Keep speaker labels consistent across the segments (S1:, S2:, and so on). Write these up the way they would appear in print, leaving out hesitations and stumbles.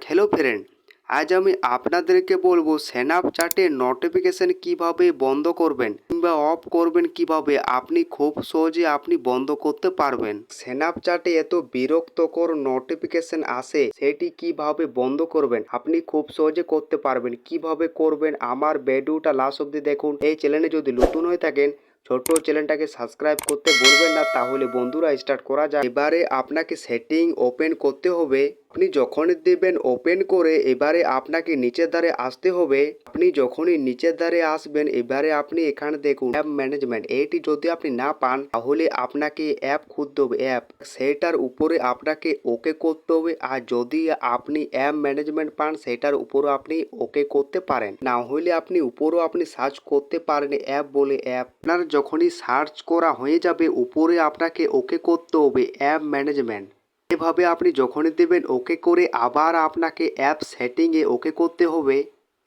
S1: Hello friend, আজ আমি আপনাদেরকে বলবো স্ন্যাপচ্যাটের নোটিফিকেশন কিভাবে বন্ধ করবেন কিংবা অফ করবেন, কিভাবে আপনি খুব সহজে বন্ধ করতে পারবেন। স্ন্যাপচ্যাটে এত বিরক্তকর নোটিফিকেশন আসে, সেটি কিভাবে বন্ধ করবেন আপনি খুব সহজে করতে পারবেন। কিভাবে করবেন আমার ভিডিওটা লাস্ট অবধি দেখুন। এই চ্যানেলে যদি নতুন হয়ে থাকেন ছোট্ট চ্যানেলটাকে সাবস্ক্রাইব করতে ভুলবেন না। তাহলে বন্ধুরা স্টার্ট করা যায়। এবারে আপনাকে সেটিং ওপেন করতে হবে। আপনি যখনই দেবেন ওপেন করে এবারে আপনাকে নিচের ধারে আসতে হবে। আপনি যখনই নিচের ধারে আসবেন এবারে আপনি এখানে দেখুন অ্যাপ ম্যানেজমেন্ট, এইটি যদি আপনি না পান তাহলে আপনাকে অ্যাপ খুলতে হবে। অ্যাপ সেটার উপরে আপনাকে ওকে করতে হবে। আর যদি আপনি অ্যাপ ম্যানেজমেন্ট পান সেটার উপরে আপনি ওকে করতে পারেন, না হলে আপনি উপরেও আপনি সার্চ করতে পারেন অ্যাপ বলে। অ্যাপ আপনার যখনই সার্চ করা হয়ে যাবে উপরে আপনাকে ওকে করতে হবে অ্যাপ ম্যানেজমেন্ট। এভাবে আপনি যখনই দেবেন ওকে করে আবার আপনাকে অ্যাপ সেটিংয়ে ওকে করতে হবে।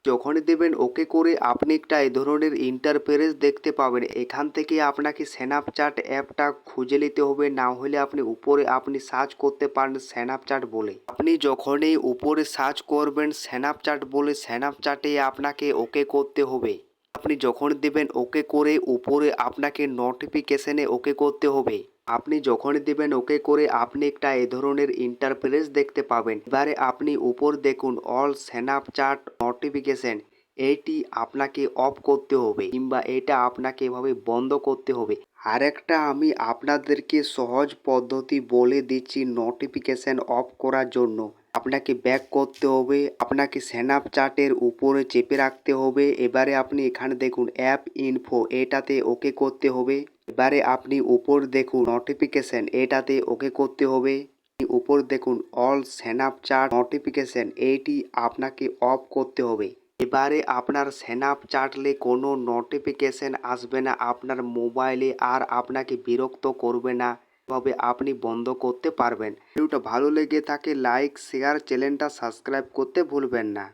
S1: যখনই দেবেন ওকে করে আপনি একটা এই ধরনের ইন্টারফেরেন্স দেখতে পাবেন। এখান থেকে আপনাকে স্ন্যাপচ্যাট অ্যাপটা খুঁজে নিতে হবে, না হলে আপনি উপরে আপনি সার্চ করতে পারেন স্ন্যাপচ্যাট বলে। আপনি যখনই উপরে সার্চ করবেন স্ন্যাপচ্যাট বলে স্ন্যাপচ্যাটে আপনাকে ওকে করতে হবে। আপনি যখন দেবেন ওকে করে উপরে আপনাকে নোটিফিকেশনে ওকে করতে হবে। আপনি যখন দিবেন ওকে করে আপনি একটা এ ধরনের ইন্টারফেরেন্স দেখতে পাবেন। এবারে আপনি উপর দেখুন অল স্ন্যাপচ্যাট নোটিফিকেশন, এইটি আপনাকে অফ করতে হবে কিংবা এটা আপনাকে এভাবে বন্ধ করতে হবে। আর একটা আমি আপনাদেরকে সহজ পদ্ধতি বলে দিচ্ছি নোটিফিকেশন অফ করার জন্য। আপনাকে ব্যাক করতে হবে, আপনাকে স্ন্যাপচ্যাটের উপরে চেপে রাখতে হবে। এবারে আপনি এখানে দেখুন অ্যাপ ইনফো, এটাতে ওকে করতে হবে। এবারে আপনি উপর দেখুন নোটিফিকেশন, এটাতে ওকে করতে হবে। উপর দেখুন অল স্ন্যাপচ্যাট নোটিফিকেশন, এইটি আপনাকে অফ করতে হবে। এবারে আপনার স্ন্যাপচ্যাটে কোনো নোটিফিকেশন আসবে না আপনার মোবাইলে, আর আপনাকে বিরক্ত করবে না। তবে আপনি বন্ধ করতে পারবেন। ভিডিওটা ভালো লেগে থাকে লাইক শেয়ার, চ্যানেলটা সাবস্ক্রাইব করতে ভুলবেন না।